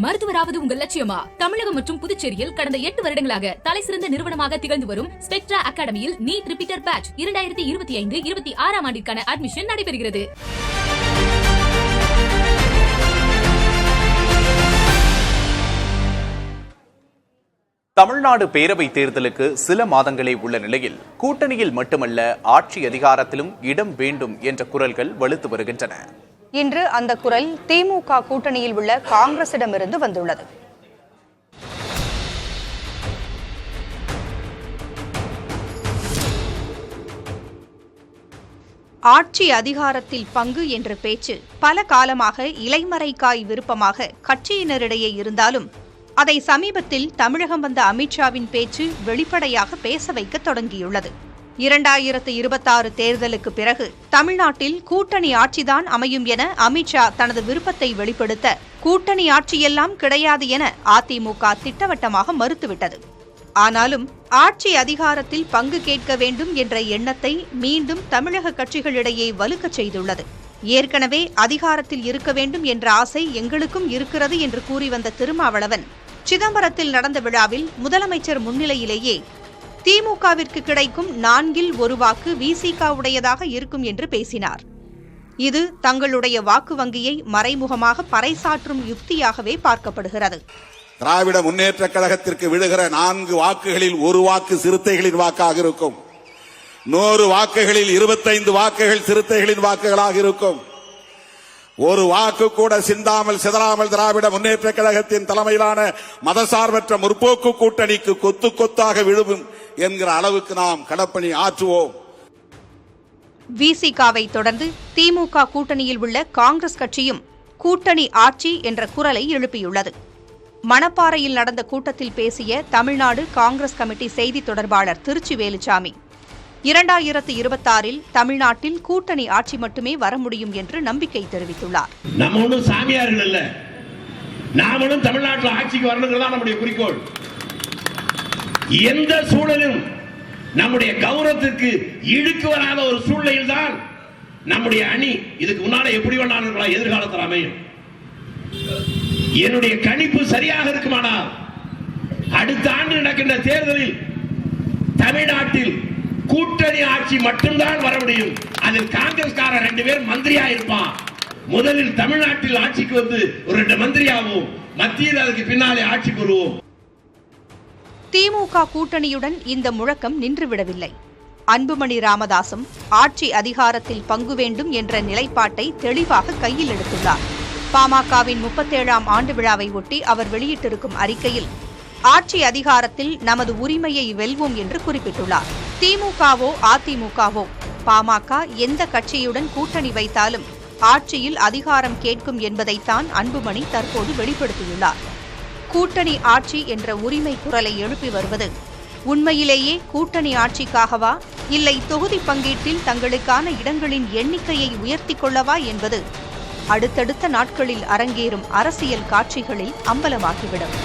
மருத்துவராவது உங்கள் லட்சியமா? தமிழகம் மற்றும் புதுச்சேரியில் கடந்த 8 வருடங்களாக தலைசிறந்த நிறுவனமாக திகழ்ந்து வரும் ஸ்பெக்ட்ரா அகாடமியில் நீட் ரிப்பீட்டர் பேட்ச் 2025-26 ஆண்டிற்கான அட்மிஷன் நடைபெறுகிறது. தமிழ்நாடு பேரவை தேர்தலுக்கு சில மாதங்களே உள்ள நிலையில் கூட்டணியில் மட்டுமல்ல ஆட்சி அதிகாரத்திலும் இடம் வேண்டும் என்ற குரல்கள் வலுத்து வருகின்றன. இன்று அந்த குரல் திமுக கூட்டணியில் உள்ள காங்கிரசிடமிருந்து வந்துள்ளது. ஆட்சி அதிகாரத்தில் பங்கு என்ற பேச்சு பல காலமாக இலைமறைக்காய் விருப்பமாக கட்சியினரிடையே இருந்தாலும் அதை சமீபத்தில் தமிழகம் வந்த அமித்ஷாவின் பேச்சு வெளிப்படையாக பேச வைக்க தொடங்கியுள்ளது. 2026 தேர்தலுக்கு பிறகு தமிழ்நாட்டில் கூட்டணி ஆட்சிதான் அமையும் என அமித்ஷா தனது விருப்பத்தை வெளிப்படுத்த கூட்டணி ஆட்சியெல்லாம் கிடையாது என அதிமுக திட்டவட்டமாக மறுத்துவிட்டது. ஆனாலும் ஆட்சி அதிகாரத்தில் பங்கு கேட்க வேண்டும் என்ற எண்ணத்தை மீண்டும் தமிழக கட்சிகளிடையே வலுக்கச் செய்துள்ளது. ஏற்கனவே அதிகாரத்தில் இருக்க வேண்டும் என்ற ஆசை எங்களுக்கும் இருக்கிறது என்று கூறி வந்த திருமாவளவன் சிதம்பரத்தில் நடந்த விழாவில் முதலமைச்சர் முன்னிலையிலேயே திமுகவிற்கு கிடைக்கும் 4 1 வாக்கு விசிகவுடையதாக இருக்கும் என்று பேசினார். இது தங்களுடைய வாக்கு வங்கியை மறைமுகமாக பறைசாற்றும் யுக்தியாகவே பார்க்கப்படுகிறது. திராவிட முன்னேற்ற கழகத்திற்கு விழுகிற 4 வாக்குகளில் 1 வாக்கு சிறுத்தைகளின் வாக்காக இருக்கும். 100 வாக்குகளில் 25 வாக்குகள் சிறுத்தைகளின் வாக்குகளாக இருக்கும். ஒரு வாக்கு கூட சிந்தாமல் சிதறாமல் திராவிட முன்னேற்ற கழகத்தின் தலைமையிலான மதசார்பற்ற முற்போக்கு கூட்டணிக்கு கொத்து கொத்தாக விழுவும் என்கிற அளவுக்கு நாம் களப்பணி ஆற்றுவோம். விசிகாவை தொடர்ந்து திமுக கூட்டணியில் உள்ள காங்கிரஸ் கட்சியும் கூட்டணி ஆட்சி என்ற குரலை எழுப்பியுள்ளது. மணப்பாறையில் நடந்த கூட்டத்தில் பேசிய தமிழ்நாடு காங்கிரஸ் கமிட்டி செய்தி தொடர்பாளர் திருச்சி வேலுச்சாமி 2026 தமிழ்நாட்டில் கூட்டணி ஆட்சி மட்டுமே வர முடியும் என்று நம்பிக்கை தெரிவித்துள்ளார். நம்ம ஒன்றும் சாமியார்கள் இல்ல, நாமளும் தமிழ்நாட்டில் ஆட்சிக்கு வரணுங்கிறதா நம்முடைய குறிக்கோள். எந்த சூழலும் நம்முடைய கௌரவத்திற்கு இழுக்கு வராத ஒரு சூழ்நிலையில் தான் நம்முடைய அணி இதுக்கு முன்னால எப்படி வேணாலும் எதிர்காலத்தில் அமையும். என்னுடைய கணிப்பு சரியாக இருக்குமானால் அடுத்த ஆண்டு நடக்கின்ற தேர்தலில் தமிழ்நாட்டில் கூட்டணி ஆட்சி மட்டும்தான் வர முடியும். அதில் காங்கிரஸ்காரர் 2 பேர் மந்திரியா இருப்பான். முதலில் தமிழ்நாட்டில் ஆட்சிக்கு வந்து ஒரு 2 மந்திரியாவும் மத்தியில் அதுக்கு பின்னாலே ஆட்சிக்கு வருவோம். திமுக கூட்டணியுடன் இந்த முழக்கம் நின்றுவிடவில்லை. அன்புமணி ராமதாசும் ஆட்சி அதிகாரத்தில் பங்கு வேண்டும் என்ற நிலைப்பாட்டை தெளிவாக கையில் எடுத்துள்ளார். பாமகவின் 37ஆம் ஆண்டு விழாவை ஒட்டி அவர் வெளியிட்டிருக்கும் அறிக்கையில் ஆட்சி அதிகாரத்தில் நமது உரிமையை வெல்வோம் என்று குறிப்பிட்டுள்ளார். திமுகவோ அதிமுகவோ பாமக எந்த கட்சியுடன் கூட்டணி வைத்தாலும் ஆட்சியில் அதிகாரம் கேட்கும் என்பதைத்தான் அன்புமணி தற்போது வெளிப்படுத்தியுள்ளார். கூட்டணி ஆட்சி என்ற உரிமை குரலை எழுப்பி வருவது உண்மையிலேயே கூட்டணி ஆட்சிக்காகவா, இல்லை தொகுதி பங்கீட்டில் தங்களுக்கான இடங்களின் எண்ணிக்கையை உயர்த்திக் கொள்ளவா என்பது அடுத்தடுத்த நாட்களில் அரங்கேறும் அரசியல் காட்சிகளில் அம்பலமாகிவிடும்.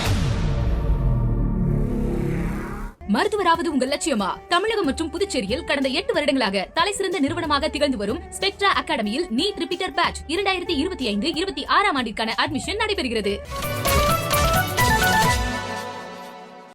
மருத்துவராவது உங்கள் லட்சியமா? தமிழகம் மற்றும் புதுச்சேரியில் கடந்த 8 வருடங்களாக தலைசிறந்த நிறுவனமாக திகழ்ந்து வரும் ஸ்பெக்ட்ரா அகாடமியில் நீட் ரிப்பீட்டர் பேட்ச் 2025-26 ஆண்டிற்கான அட்மிஷன் நடைபெறுகிறது.